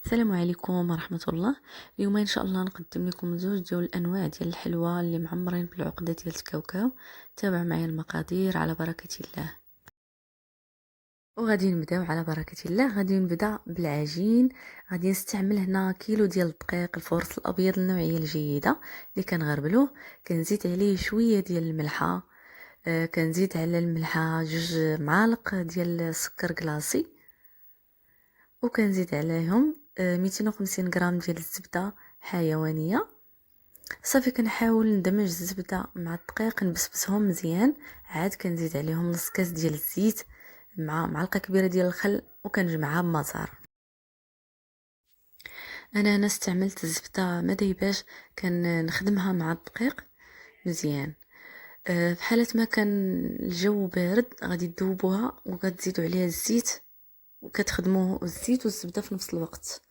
السلام عليكم ورحمة الله. اليوم ان شاء الله نقدم لكم زوج ديال الانواع ديال الحلوى اللي معمرين بالعقده ديال الكاوكاو. تابع معايا المقادير على بركة الله. وغادي نبداو على بركة الله. غادي نبدا بالعجين. غادي نستعمل هنا كيلو ديال الدقيق الفورص الابيض النوعيه الجيده اللي كنغربلوه. كنزيد عليه شويه ديال الملحه. كنزيد على الملحه 2 معالق ديال السكر كلاصي، وكنزيد عليهم 250 غرام ديال الزبده حيوانيه. صافي كنحاول ندمج الزبده مع الدقيق، نبسبسهم مزيان. عاد كنزيد عليهم نص كاس ديال الزيت مع معلقه كبيره ديال الخل، وكنجمعها بمزار. انا استعملت الزبده ما دايباش، كنخدمها مع الدقيق مزيان. في حاله ما كان الجو بارد غادي تذوبوها وغتزيدوا عليها الزيت، وكتخدموا الزيت والزبده في نفس الوقت.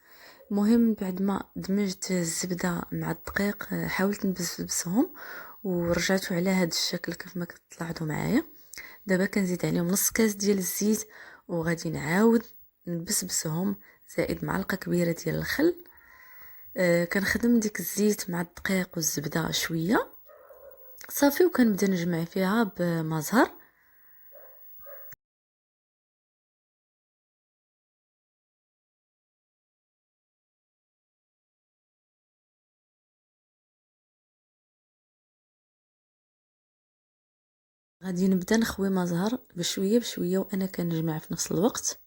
مهم بعد ما دمجت الزبده مع الدقيق حاولت نبسبسهم ورجعتوا على هذا الشكل كيف ما كتلاحظوا معايا. دابا كنزيد عليهم نص كاس ديال الزيت، وغادي نعاود نبسبسهم زائد معلقه كبيره ديال الخل. كنخدم ديك الزيت مع الدقيق والزبده شويه صافي، وكنبدا نجمع فيها بمزهر. غادي نبدا نخوي مزهر بشويه بشويه وانا كنجمع في نفس الوقت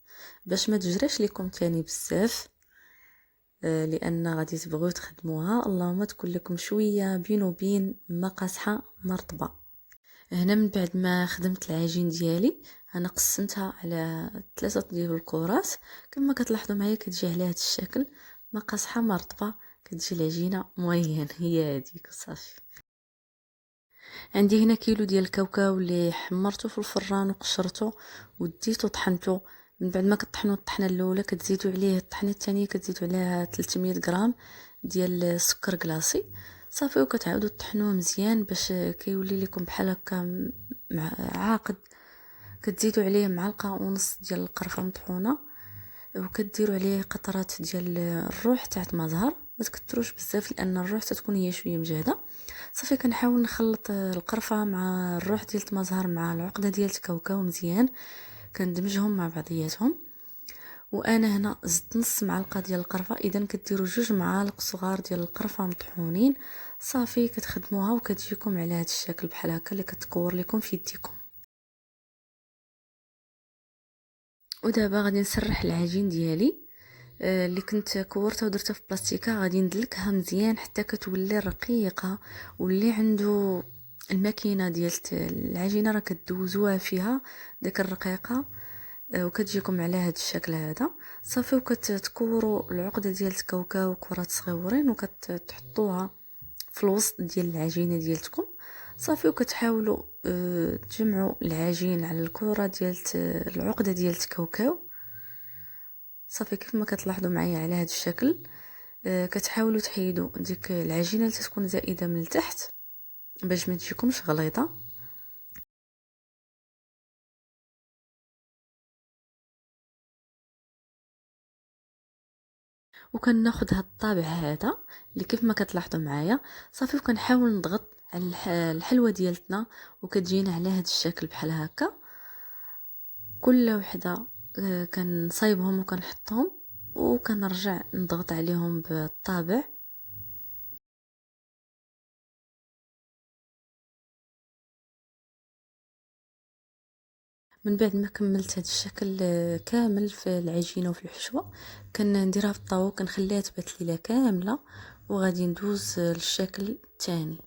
باش ما تجراش لكم تاني بزاف. لان غادي تبغيو تخدموها، اللهم تكون لكم شويه بين وبين ما قاصحه مرطبه. هنا من بعد ما خدمت العجين ديالي انا قسمتها على 3 ديال الكرات. كما كتلاحظوا معايا كتجي على هذا الشكل، ما قاصحه مرطبه، كتجي العجينه موين. هي هذيك صافي. عندي هنا كيلو ديال الكاوكاو اللي حمرته في الفران وقشرته وديته طحنته. من بعد ما كطحنوا الطحنه الاولى كتزيدوا عليه الطحنه الثانيه، كتزيدوا عليها 300 غرام ديال السكر كلاصي صافي، وكتعاودوا تطحنوه مزيان باش كيولي لكم بحال هكا عاقد. كتزيدوا عليه معلقه ونص ديال القرفه مطحونه، وكديروا عليه قطرات ديال الروح تاع مزهر. ما تكثروش بزاف لان الروح تكون هي شويه مجهده. صافي كنحاول نخلط القرفه مع الروح ديال المزهر مع العقده ديال الكاوكاو مزيان، كندمجهم مع بعضياتهم. وانا هنا زدت نص معلقه ديال القرفه، اذا كديروا 2 معالق صغار ديال القرفه مطحونين صافي. كتخدموها وكتجيكم على هذا الشكل بحال هكا اللي كتكور لكم في يديكم. ودابا غادي نسرح العجين ديالي اللي كنت كورتها ودرتها في بلاستيكه. غادي ندلكها مزيان حتى كتولي رقيقه، واللي عنده الماكينه ديال العجينه راه كدوزوها فيها ديك الرقيقه. وكتجيكم على هذا الشكل هذا صافي. وكتكوروا العقده ديال الكاوكاو كرات صغيورين وكتحطوها في الوسط ديال العجينه ديالتكم صافي. وكتحاولوا تجمعوا العجين على الكره ديال العقده ديال الكاوكاو صافي. كيف ما كتلاحظوا معايا على هذا الشكل كتحاولوا تحيدوا ديك العجينه اللي تكون زائده من التحت باش ما تجيكمش غليظه. وكناخذ هاد الطابع هذا اللي كيف ما كتلاحظوا معايا صافي، وكنحاول نضغط على الحلوه ديالتنا وكتجينا على هذا الشكل بحال هكا. كل وحده كنصايبهم وكنحطهم وكنرجع نضغط عليهم بالطابع. من بعد ما كملت هذا الشكل كامل في العجينه وفي الحشوه، كنديرها في الطاوه كنخليها تبات ليله كامله، وغادي ندوز للشكل الثاني.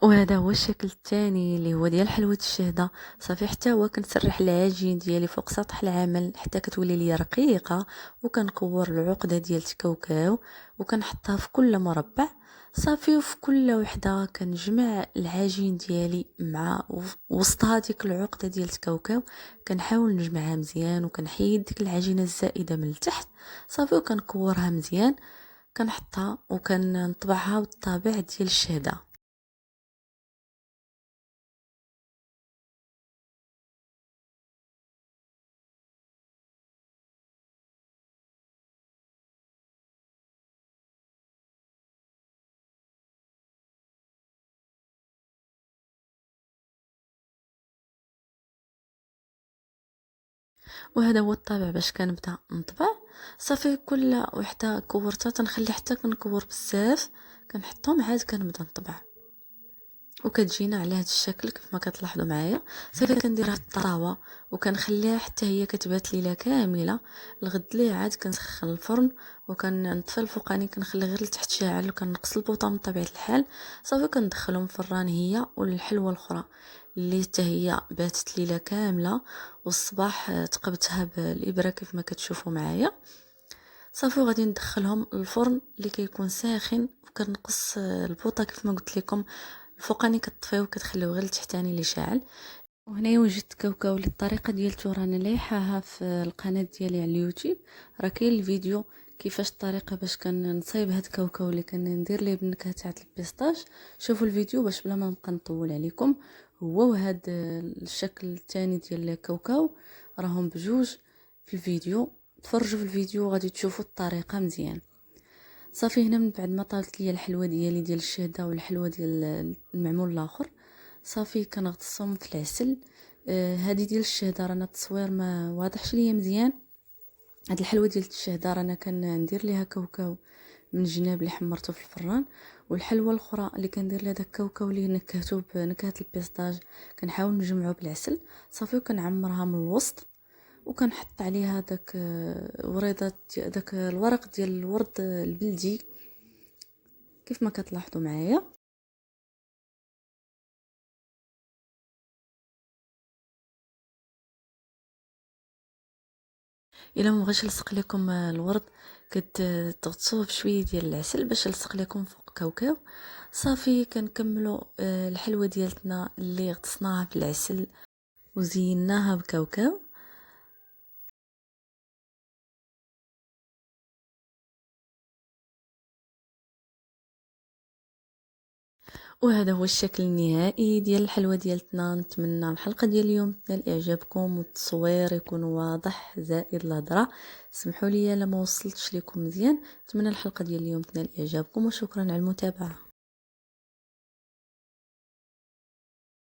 وهذا هو الشكل الثاني اللي هو ديال حلوه الشهده صافي. حتى هو كنسرح العجين ديالي فوق سطح العمل حتى كتولي لي رقيقه، وكنكور العقده ديال الكاوكاو وكنحطها في كل مربع صافي. وفي كل وحده كنجمع العجين ديالي مع وسط هذيك العقده ديال الكاوكاو. كنحاول نجمعها مزيان وكنحيد ديك العجينه الزائده من التحت صافي، وكنكورها مزيان. كنحطها وكنطبعها بالطابع ديال الشهده. وهذا هو الطابع باش كنبدا نطبع. صافي كل وحده كورتها تنخلي حتى كنكور بزاف كنحطهم عاد كنبدا نطبع، وكتجينا على هذا الشكل كيف ما كتلاحظوا معايا. صافي كنديرها في الطراوه وكنخليها حتى هي كتبات ليله كامله. الغد ليه عاد كنسخن الفرن وكنطفي الفوقاني، كنخلي غير لتحت شاعل وكنقص البوطه من طبيعه الحال. صافي كندخلهم في الران هي والحلوه الاخرى اللي حتى هي باتت ليله كامله، والصباح تقبتها بالابره كيف ما كتشوفوا معايا. صافي غادي ندخلهم الفرن اللي كيكون ساخن، وكنقص البوطه كيف ما قلت لكم الفوقاني كتطفيو وكتخليو غير التحتاني اللي شاعل. وهنا وجدت كاوكاو للطريقه ديالته رانا لايحاها في القناه ديالي على اليوتيوب، راه كاين الفيديو كيفاش الطريقه باش كنصايب هاد الكاوكاو اللي كندير ليه بالنكهه تاع البيستاش. شوفوا الفيديو باش بلا ما نبقى نطول عليكم. هو وهاد الشكل الثاني ديال الكاوكاو راهم بجوج في الفيديو، تفرجوا في الفيديو غادي تشوفوا الطريقه مزيان. صافي هنا من بعد ما طالت ليا الحلوه ديالي ديال الشهده والحلوه ديال المعمول الاخر، صافي كنغطسهم في العسل. هذه ديال الشهده رانا التصوير ما واضحش ليا مزيان. هاد الحلوه ديال الشهده رانا كندير ليها كاوكاو من الجناب اللي حمرته في الفران، والحلوه الاخرى اللي كندير لها داك الكاوكاو اللي نكهته بنكهه البيستاج كنحاول نجمعه بالعسل. صافي وكنعمرها من الوسط وكنحط عليها داك وريضات داك الورق ديال الورد البلدي كيف ما كتلاحظوا معايا. الا ما بغيتش نلصق لكم الورد كتغطسوه بشويه ديال العسل باش يلصق لكم فوق كاوكاو. صافي كنكملوا الحلوه ديالتنا اللي غطسناها في العسل وزيناها بكاوكاو. وهذا هو الشكل النهائي ديال الحلوه ديالتنا. نتمنى الحلقه ديال اليوم تنال اعجابكم والتصوير يكون واضح زائد الهضره. سمحوا لي الا ما وصلتش لكم مزيان. نتمنى الحلقه ديال اليوم تنال اعجابكم وشكرا على المتابعه.